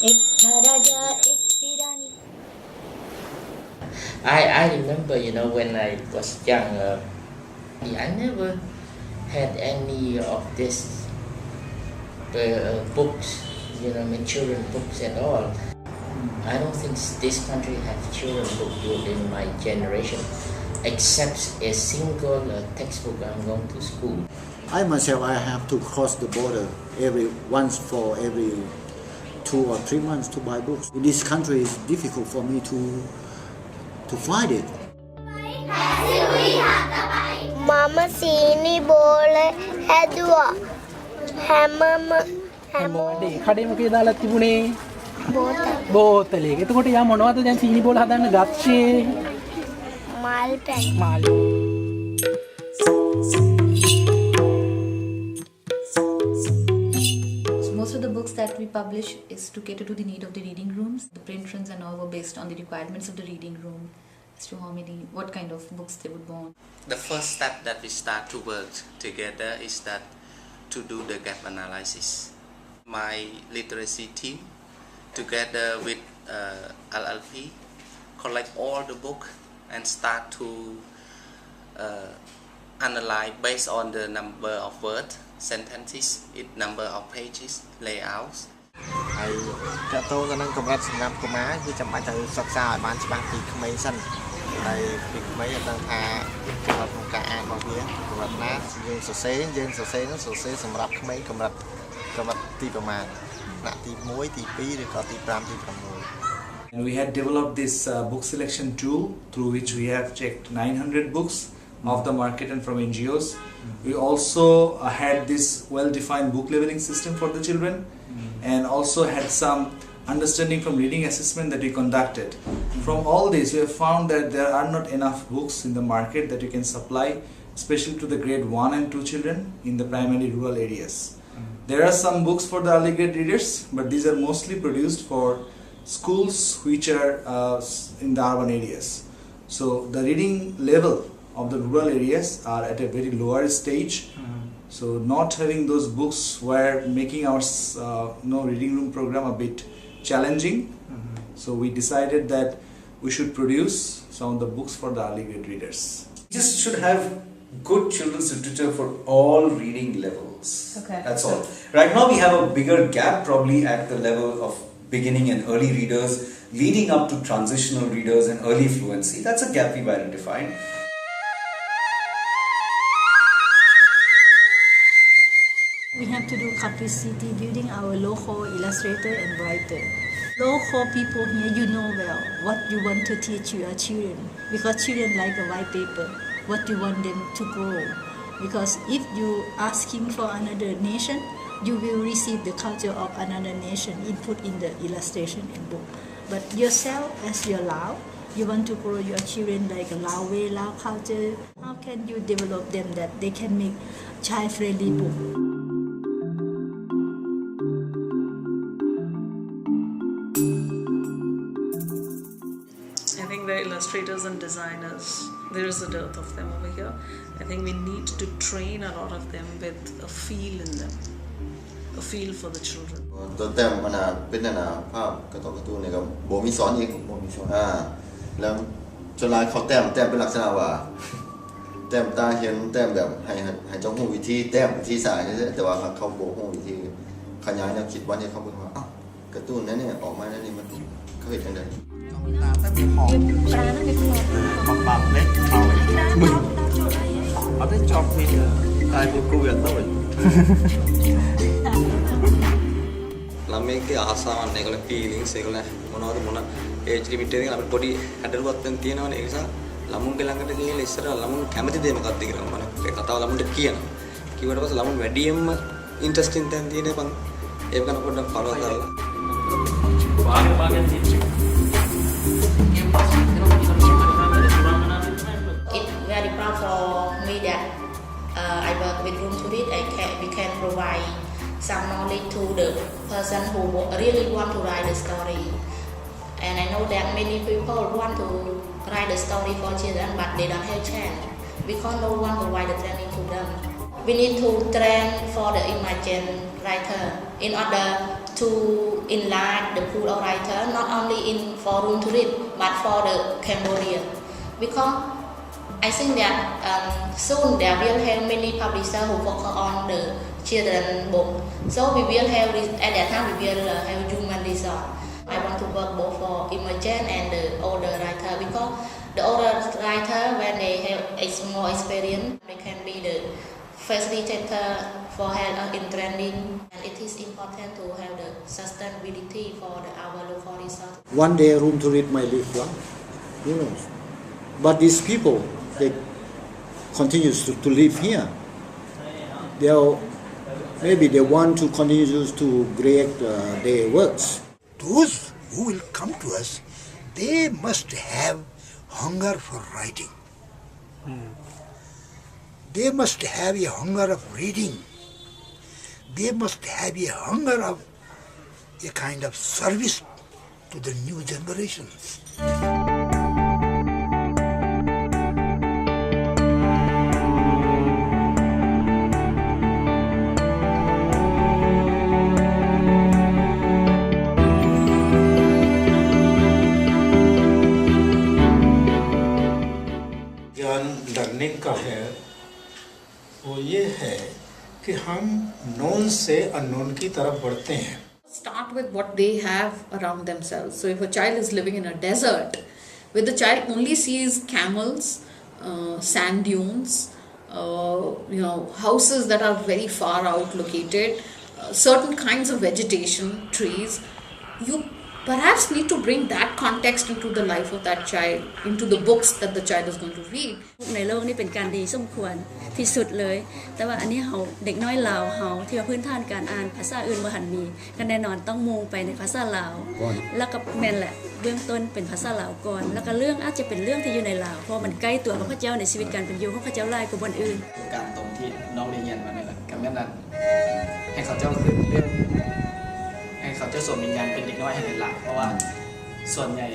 एक था राजा एक थी रानी. I remember, when I was young, I never had any of this books, children books at all. I don't think this country has children book in my generation, except a single textbook. I'm going to school. I myself, I have to cross the border every 2 or 3 months to buy books. In this country, it's difficult for me to find it. Mama sini boleh hadwa. Mama. කඩේ මොකේ දාලා තිබුණේ බෝතලේ. එතකොට යා මොනවද දැන් සීනි බෝල හදන්න ගත්තේ? Mal pen. මාල්. Most of the books that we publish is to cater to the need of the reading rooms. The print runs and all were based on the requirements of the reading room as to what kind of books they would want. The first step that we start to work together is that to do the gap analysis. My literacy team, together with LLP, collect all the book and start to analyze based on the number of words, sentences, number of pages, layouts. ហើយតើតើទៅនឹងកម្រិតសម្រាប់កុមារគឺចាំបាច់ត្រូវសិក្សាឲ្យបានច្បាស់ពីក្មេងសិនហើយពីក្មេងឲ្យដឹងថាកម្រិតក្នុងការអានរបស់វាកម្រិតណាយើងសរសេរនោះសរសេរសម្រាប់ក្មេងកម្រិតទីប្រមាណថ្នាក់ទី1ទី2ឬក៏ទី5ទី6 And we had developed this book selection tool through which we have checked 900 books of the market and from NGOs. We also had this well-defined book leveling system for the children and also had some understanding from reading assessment that we conducted. From all this, we have found that there are not enough books in the market that you can supply, especially to the grade 1 and 2 children in the primarily rural areas. There are some books for the early grade readers, but these are mostly produced for schools which are in the urban areas. So the reading level of the rural areas are at a very lower stage. So not having those books were making our reading room program a bit challenging. So we decided that we should produce some of the books for the early grade readers. Just should have good children's literature for all reading levels. Okay. That's all. Right now we have a bigger gap probably at the level of beginning and early readers leading up to transitional readers and early fluency. That's a gap we've identified. We have to do capacity building our local illustrator and writer. Local people here, you know well what you want to teach your children because children like a white paper. What you want them to grow, because if you asking for another nation, you will receive the culture of another nation input in the illustration and book. But yourself, as your Lao, you want to grow your children like a Lao way, Lao culture. How can you develop them that they can make child-friendly book? I think we're illustrators and designers. There is a dearth of them over here. I think we need to train a lot of them with a feel in them, a feel for the children. ตัวแต้มมันเป็นภาพการ์ตูนเนี่ยก็บ่มีสอนอีกแล้วจนลายเขาแต้มเป็นลักษณะว่าแต้มตาเห็นแต้มแบบให้เจ้าฮู้วิธีแต้มวิธีสายนี่แต่ว่าเขาบ่ฮู้วิธีขยายแนวคิดว่าเนี่ยเขาเพิ่นว่าอ้าวการ์ตูนนั้นเนี่ยออกมาแล้วนี่มันเขาเฮ็ดจังได๋ตาแต้มหอมบางๆเล็กเอามึงเอาได้จอบมีตายบ่กูอย่างนั้นළමයින්ගේ ආසාවන් ඒගොල්ලෝ feelings ඒගොල්ලෝ මොන age limit එකකින් අපිට පොඩි හැඩරුවක් දැන් තියෙනවනේ ඒ නිසා ළමුන්ගේ ළඟට ගිහලා ඉස්සරහ ළමුන් කැමති දේ මොකක්ද කියලා මම ඒ කතාව ළමුන්ට කියනවා. කිව්වට පස්සේ ළමුන් වැඩියෙන්ම ඉන්ටරෙස්ටිං තැන් තියෙන බං ඒක කරන පොඩ්ඩක් ෆලෝ කරලා It's very proud for me that I work with Room to Read. We can provide some knowledge to the person who really want to write the story. And I know that many people want to write the story for children, but they don't have chance because no one provide the training to them. We need to train for the imagine writer in order to enlarge the pool of writer, not only in for room to read, but for the Cambodia. Because I think that soon there will have many publishers who focus on the children book. So we will have at that time we will have human resource. I want to work both for emergent and the older writer, because the older writer, when they have more experience, they can be the facilitator for help in training, and it is important to have the sustainability for our local resource. One day room to read might live well, who knows? But these people, they continue to live here. Maybe they want to continue to create their works. Those who will come to us, they must have hunger for writing. They must have a hunger of reading. They must have a hunger of a kind of service to the new generations. Learning का है वो ये है कि हम known से unknown की तरफ बढ़ते हैं. Start with what they have around themselves. So if a child is living in a desert, where the child only sees camels, sand dunes, houses that are very far out located, certain kinds of vegetation, trees, you perhaps need to bring that context into the life of that child, into the books that the child is going to read. ในโลกนี้เป็นการดีสมควรที่สุดเลยแต่ว่าอันนี้เฮาเด็กน้อยลาวเฮาที่ว่าพื้นฐานการอ่านภาษาอื่นบ่หันมีก็แน่นอนต้องมุ่งไปในภาษาลาวแล้วก็แม่นแหละเบื้องต้นเป็นภาษาลาวก่อนแล้วก็เรื่องอาจจะเป็นเรื่องที่อยู่ในลาวเพราะมันใกล้ตัวของพระเจ้าในชีวิตการเป็นอยู่ของพระเจ้าหลายกว่าบนอื่นการตรงที่น้องได้เรียนมานี่แหละกับแม่นั้นให้เขาเจ้าขึ้นเรื่องให้เขาเจ้าส่งวิญญาณเป็นเด็กน้อยให้เป็นหลักเพราะว่าส่วนใหญ่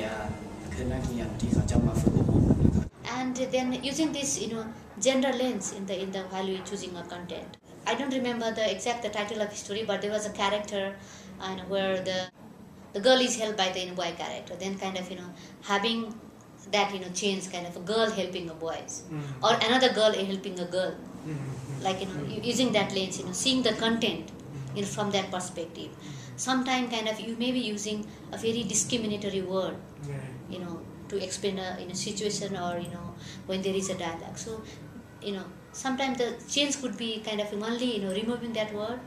คือนักเรียนที่เขาเจ้ามาฝึกอบรม And then using this gender lens in the while we choosing a content. I don't remember the exact title of the story, but there was a character where the girl is helped by the boy character, then kind of having that change, kind of a girl helping a boy or another girl helping a girl, like using that lens, seeing the content from that perspective. Sometimes kind of you may be using a very discriminatory word, to explain a situation or when there is a dialogue. So sometimes the change could be kind of only removing that word,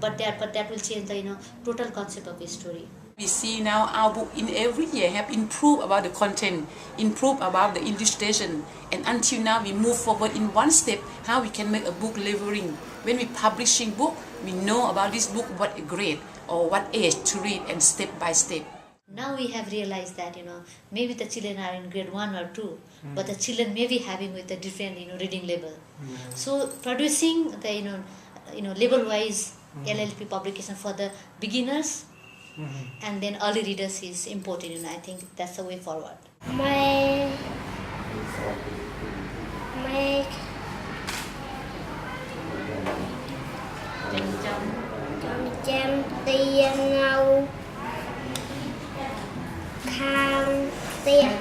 but that will change the total concept of the story. We see now our book in every year have improved about the content, improved about the illustration, and until now we move forward in one step how we can make a book leveling. When we publishing book, we know about this book what grade or what age to read and step by step. Now we have realized that maybe the children are in grade 1 or 2, but the children may be having with a different reading level. So producing the level wise LLP publication for the beginners and then early readers is important. I think that's the way forward. My chăm tia ngâu khang tia.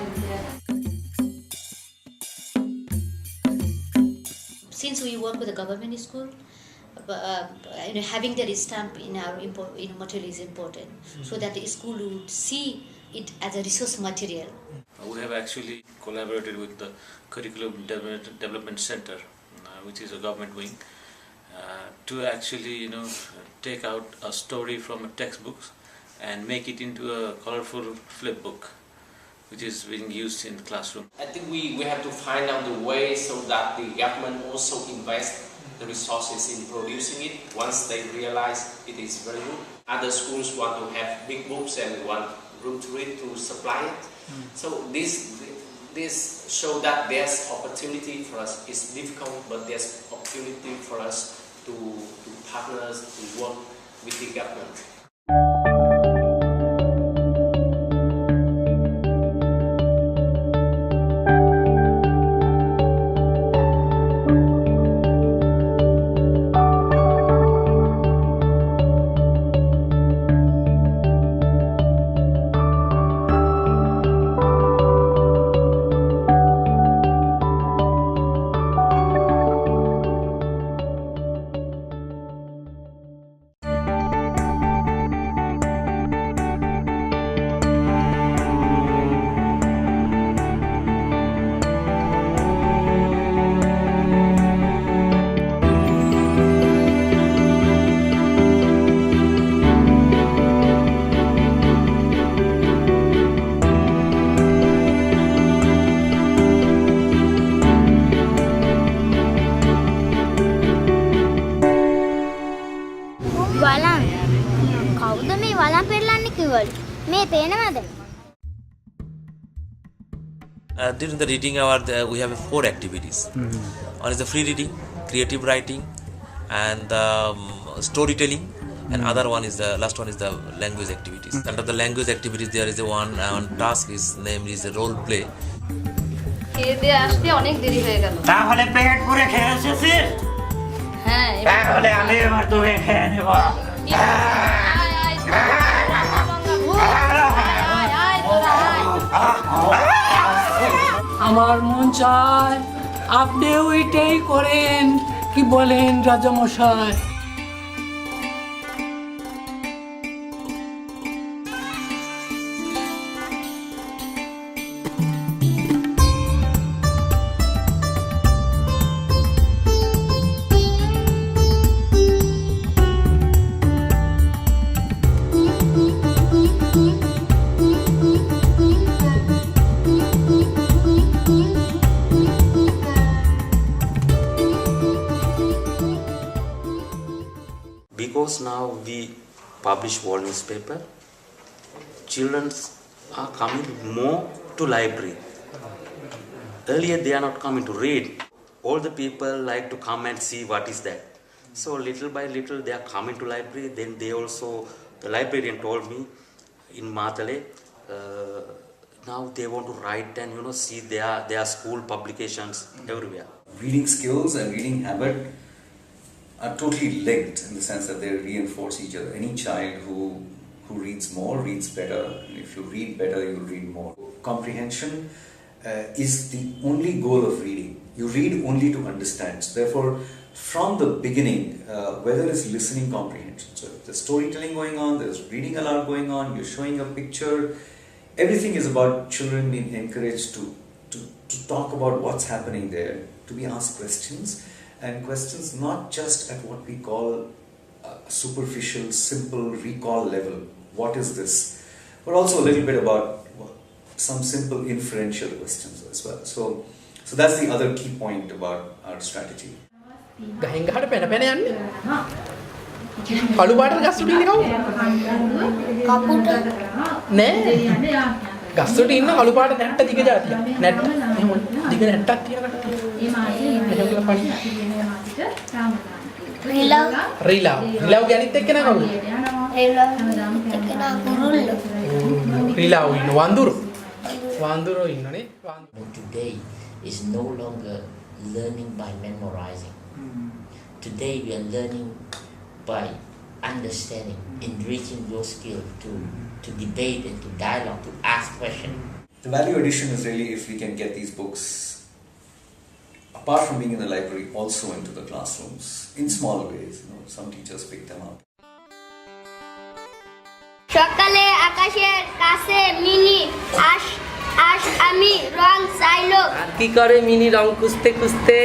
Since we work with the government school, having their stamp in our material is important, so that the school would see it as a resource material. We have actually collaborated with the Curriculum Development Center, which is a government wing, to actually take out a story from a textbook and make it into a colorful flip book, which is being used in the classroom. I think we have to find out the way so that the government also invest the resources in producing it. Once they realize it is very good, other schools want to have big books and want room to read to supply it. So this show that there's opportunity for us. It's difficult, but there's opportunity for us to partners to work with the government. වල මේ පේනවද? During the reading hour, we have 4 activities. One is the free reading, creative writing, and storytelling. And other one is the last one is the language activities. Under the language activities, there is a one task is named is a role play. খেতে আসতে অনেক দেরি হয়ে গেল। তাহলে পেট পুরে খেয়ে এসেছিস? হ্যাঁ। তাহলে আমি এবার তোকে খেয়ে নেব। আমার মন চায় আপনিও এটাই করেন, কি বলেন রাজামশাই? Because now we publish world newspaper, children are coming more to library. Earlier they are not coming to read. All the people like to come and see what is that. So little by little they are coming to library. Then they also, the librarian told me in Matale, now they want to write and see their school publications everywhere. Reading skills and reading habit are totally linked in the sense that they reinforce each other. Any child who reads more reads better. If you read better, you read more. Comprehension is the only goal of reading. You read only to understand. So therefore, from the beginning, whether it's listening comprehension, so there's storytelling going on, there's reading aloud going on, you're showing a picture, everything is about children being encouraged to talk about what's happening there, to be asked questions. And questions not just at what we call a superficial, simple recall level, what is this? But also a little bit about some simple inferential questions as well. So that's the other key point about our strategy. ගහෙන් ගහට පැන පැන යන්නේ. කළු පාට ගස් උඩ ඉන්නේ කවුද? කපුට. නෑ. ගස් උඩ ඉන්න කළු පාට නැට්ට දිග જાතිය. නැට්ට. එහෙම දිග නැට්ටක් තියන කට්ටිය. එහෙම කියලා පණි. රිලව්. රිලව්. රිලව් ගැනිත් එක්කන කවුද? රිලව්. එක්කන කුරුල්ල. රිලව් ඉන්න වඳුරු. වඳුරු ඉන්නනේ. Today is no longer learning by memorizing. Today we are learning by understanding, enriching your skill to debate and to dialogue, to ask questions. The value addition is really if we can get these books, apart from being in the library, also into the classrooms in small ways. Some teachers pick them up. সকালে আকাশের কাছে mini আমি রং চাইলো। আর কি করে mini রং খুঁজতে খুঁজতে?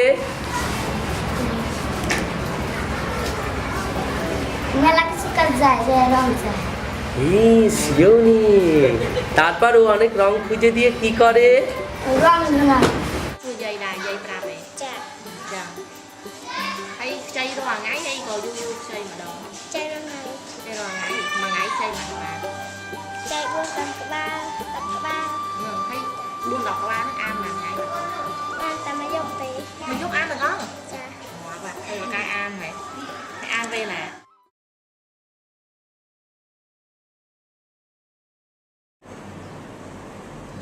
মেলা কিছু কাজ যায় রং চায়। শিওনি। তারপর ও অনেক রং খুঁজে দিয়ে কি করে? রং ধরা। Dây là dây pràm này. Dạ. Hay chơi rồi ngái hay ngồi vui vui chơi mà đâu. Chơi rồi ngái. Chơi rồi ngái mà ngái chơi mà. Chơi buông tập ba. Hay buông đọc ba nó am mà ngái. An ta mà dùng tí. Mình giúp am được không? Dạ. Và đây là cái am này. Cái am đây là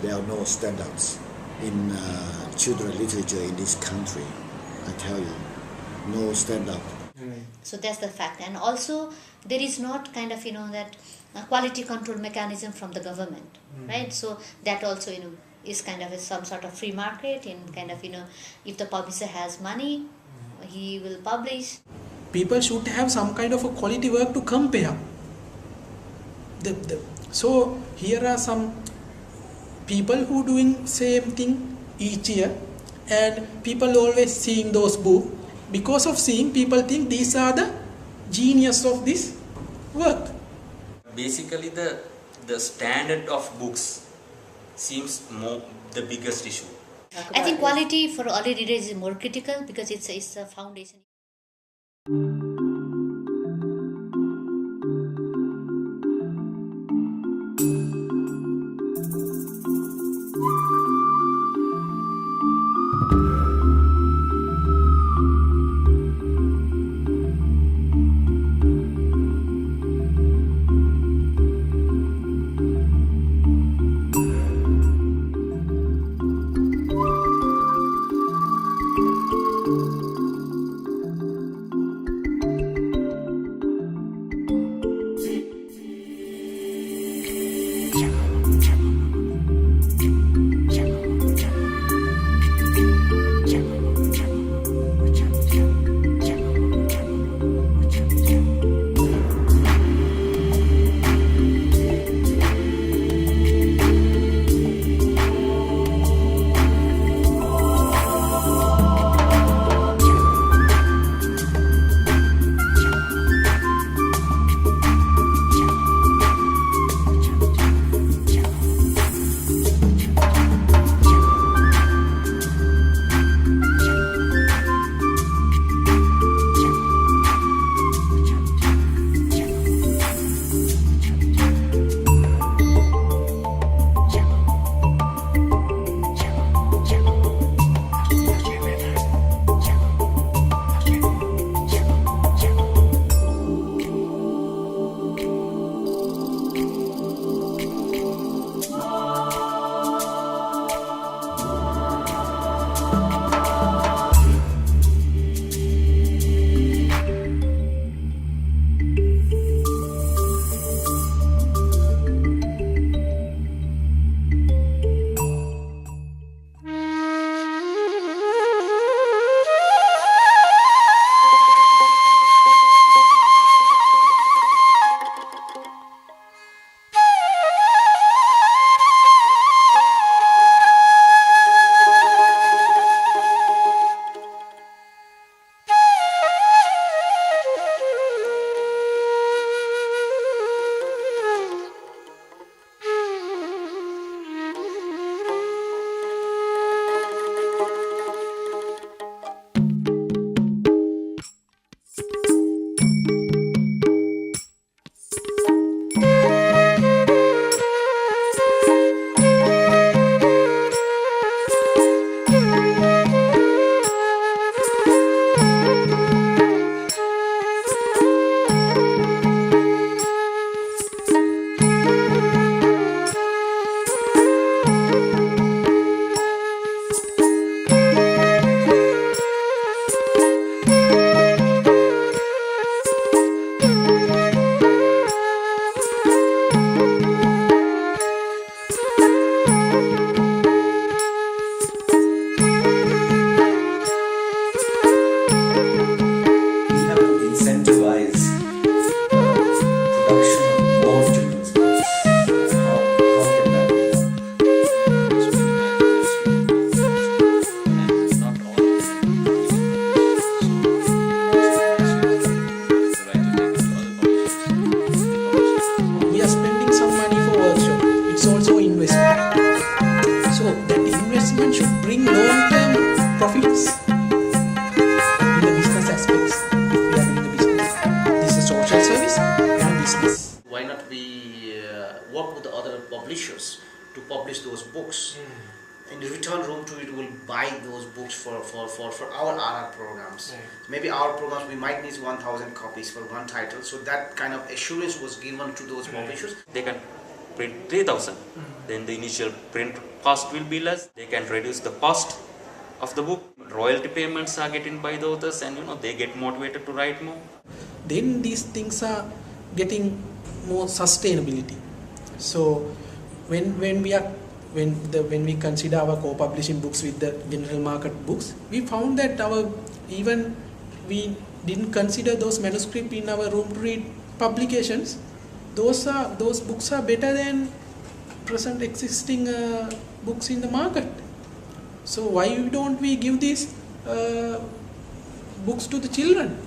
There are no standards in children literature in this country. I tell you, no standard. So that's the fact. And also there is not kind of that quality control mechanism from the government, right? So that also is kind of some sort of free market in kind of if the publisher has money, he will publish. People should have some kind of a quality work to compare. So here are some people who doing same thing each year, and people always seeing those books. Because of seeing, people think these are the genius of this work. Basically the standard of books seems more the biggest issue. I think quality for early readers is more critical because it's a foundation. aspects we are doing the business. This is a social service and a business. Why not we work with the other publishers to publish those books? In return, Room to Read will buy those books for our RR programs. Maybe our programs we might need 1,000 copies for one title, so that kind of assurance was given to those publishers. They can print 3,000, then the initial print cost will be less. They can reduce the cost of the book. Royalty payments are getting by the authors, and they get motivated to write more. Then these things are getting more sustainability. So when we consider our co-publishing books with the general market books, we found that we didn't consider those manuscripts in our Room to Read publications. Those books are better than present existing books in the market. So why don't we give these books to the children?